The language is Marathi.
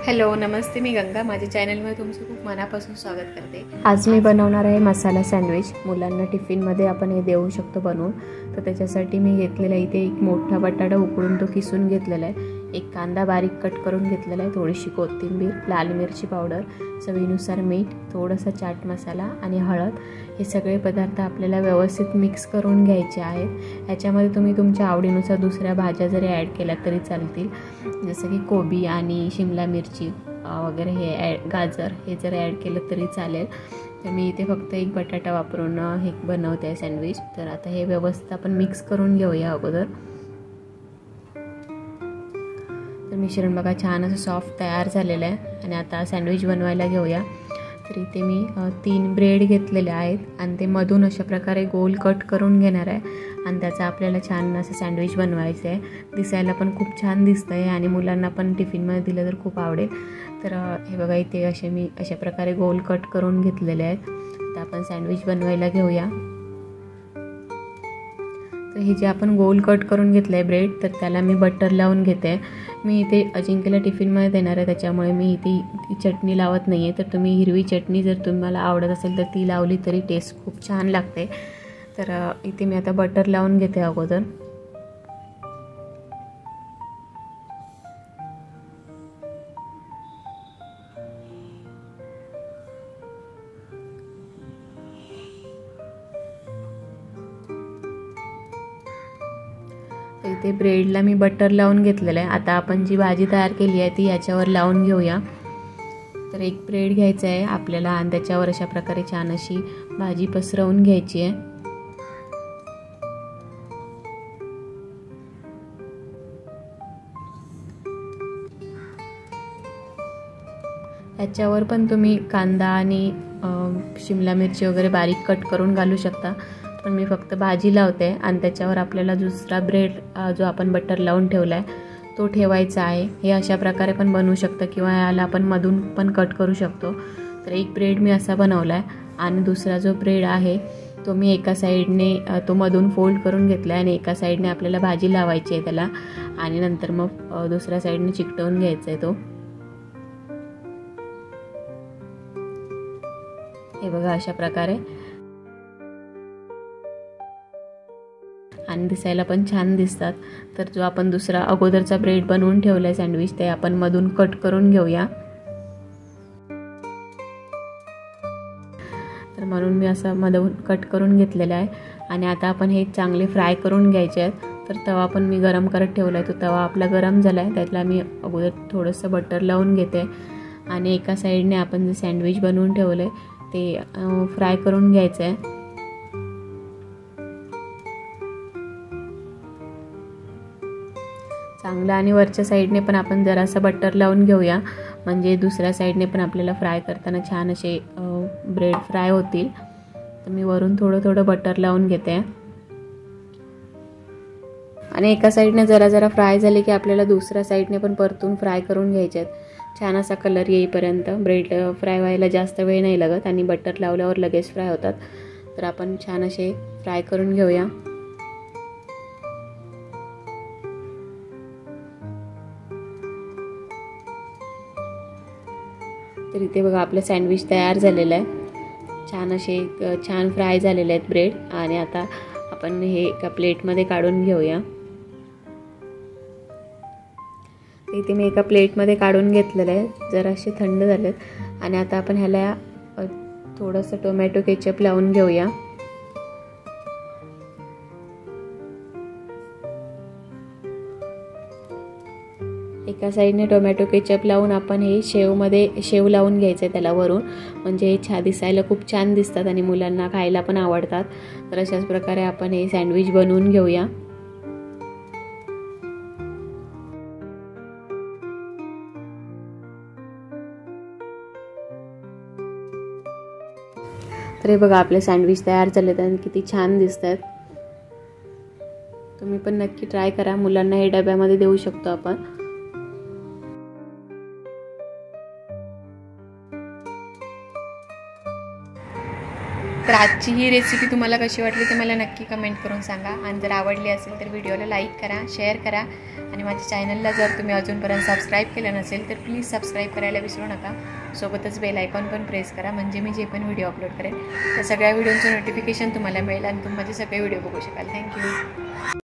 हॅलो नमस्ते, मी गंगा. माझ्या चॅनलमध्ये तुमचं खूप मनापासून स्वागत करते. आज मी बनवणार आहे मसाला सँडविच. मुलांना टिफिनमध्ये आपण हे देऊ शकतो बनवून. तर त्याच्यासाठी मी घेतलेला इथे एक मोठा बटाटा उकडून तो किसून घेतलेला आहे, एक कांदा बारीक कट करून घेतलेला आहे, थोडीशी कोथिंबीर, लाल मिरची पावडर, चवीनुसार मीठ, थोडासा चाट मसाला आणि हळद. हे सगळे पदार्थ आपल्याला व्यवस्थित मिक्स करून घ्यायचे आहेत. ह्याच्यामध्ये तुम्ही तुमच्या आवडीनुसार दुसऱ्या भाज्या जरी ॲड केल्या तरी चालतील, जसं की कोबी आणि शिमला मिरची वगैरे, हे गाजर हे जर ॲड केलं तरी चालेल. तर मी इथे फक्त एक बटाटा वापरून हे बनवते आहे सँडविच. तर आता हे व्यवस्थित आपण मिक्स करून घेऊया अगोदर. तर मिश्रण बघा छान असं सॉफ्ट तयार झालेलं आहे. आणि आता सँडविच बनवायला घेऊया. तर इथे मी 3 ब्रेड घेतलेले आहेत आणि ते मधून अशा प्रकारे गोल कट करून घेणार आहे आणि त्याचा आपल्याला छान असं सँडविच बनवायचं आहे. दिसायला पण खूप छान दिसतं आहे आणि मुलांना पण टिफिनमध्ये दिलं तर खूप आवडेल. तर हे बघा इथे मी अशा प्रकारे गोल कट करून घेतलेले आहेत. आता आपण सँडविच बनवायला घेऊया. तर हे जे आपण गोल कट करून घेतलं आहे ब्रेड, तर त्याला मी बटर लावून घेते. मी इथे अजिंक्यला टिफिनमध्ये देणार आहे, त्याच्यामुळे मी इथे चटणी लावत नाही आहे. तर तुम्ही हिरवी चटणी जर तुम्हाला आवडत असेल तर ती लावली तरी टेस्ट खूप छान लागते. तर इथे मी आता बटर लावून घेते अगोदर. इथे ब्रेडला मी बटर लावून घेतलेलं आहे. आता आपण जी भाजी तयार केली आहे ती याच्यावर लावून घेऊया. तर एक ब्रेड घ्यायचा आहे आपल्याला आणि त्याच्यावर अशा प्रकारे छान अशी भाजी पसरवून घ्यायची आहे. याच्यावर पण तुम्ही कांदा आणि शिमला मिरची वगैरे बारीक कट करून घालू शकता, पण मी फक्त भाजी लावते आणि त्याच्यावर आपल्याला दुसरा ब्रेड जो आपण बटर लावून ठेवला आहे तो ठेवायचा आहे. हे अशा प्रकारे पण बनवू शकतं किंवा याला आपण मधून पण कट करू शकतो. तर एक ब्रेड मी असा बनवला आहे आणि दुसरा जो ब्रेड आहे तो मी एका साईडने तो मधून फोल्ड करून घेतला आहे आणि एका साईडने आपल्याला भाजी लावायची आहे त्याला आणि नंतर मग दुसऱ्या साईडने चिकटवून घ्यायचा आहे तो. हे बघा अशा प्रकारे, आणि दिसायला पण छान दिसतात. तर जो आपण दुसरा अगोदरचा ब्रेड बनवून ठेवला आहे सँडविच, ते आपण मधून कट करून घेऊया. तर म्हणून मी असं मधून कट करून घेतलेला आहे आणि आता आपण हे चांगले फ्राय करून घ्यायचे आहेत. तर तवा पण मी गरम करत ठेवला आहे. तो तवा आपला गरम झाला आहे, त्यातला मी अगोदर थोडंसं बटर लावून घेते आणि एका साईडने आपण जे सँडविच बनवून ठेवलं आहे ते फ्राय करून घ्यायचं आहे. चांगलं, आणि वरच्या साईडने पण आपण जरासं बटर लावून घेऊया, म्हणजे दुसऱ्या साईडने पण आपल्याला फ्राय करताना छान असे ब्रेड फ्राय होतील. तर मी वरून थोडं थोडं बटर लावून घेते आणि एका साईडने जरा जरा फ्राय झाले की आपल्याला दुसऱ्या साईडने पण परतून फ्राय करून घ्यायचे आहेत. छान असा कलर येईपर्यंत. ब्रेड फ्राय व्हायला जास्त वेळ नाही लागत आणि बटर लावल्यावर लगेच फ्राय होतात. तर आपण छान असे फ्राय करून घेऊया. तर इथे बघा आपलं सँडविच तयार झालेलं आहे. छान फ्राय झालेले आहेत ब्रेड. आणि आता आपण हे एका प्लेटमध्ये काढून घेऊया. इथे मी एका प्लेटमध्ये काढून घेतलेलं आहे, जरासे थंड झालेत. आणि आता आपण ह्याला थोडंसं टोमॅटो केचप लावून घेऊया. एका साईडने टोमॅटो केचप लावून आपण हे शेव लावून घ्यायचं आहे त्याला वरून, म्हणजे हे दिसायला खूप छान दिसतात आणि मुलांना खायला पण आवडतात. तर अशाच प्रकारे आपण हे सँडविच बनवून घेऊया. तर हे बघा आपले सँडविच तयार झालेत आणि किती छान दिसत आहेत. तुम्ही पण नक्की ट्राय करा. मुलांना हे डब्यामध्ये देऊ शकतो आपण. तर आजची ही रेसिपी तुम्हाला कशी वाटली ते मला नक्की कमेंट करून सांगा. आणि जर आवडली असेल तर व्हिडिओला लाईक करा, शेअर करा आणि माझ्या चॅनलला जर तुम्ही अजूनपर्यंत सबस्क्राईब केलं नसेल तर प्लीज सबस्क्राईब करायला विसरू नका. सोबतच बेल आयकॉन पण प्रेस करा, म्हणजे मी जे पण व्हिडिओ अपलोड करेन त्या सगळ्या व्हिडिओचं नोटिफिकेशन तुम्हाला मिळेल आणि तुम्ही माझे सगळे व्हिडिओ बघू शकाल. थँक्यू.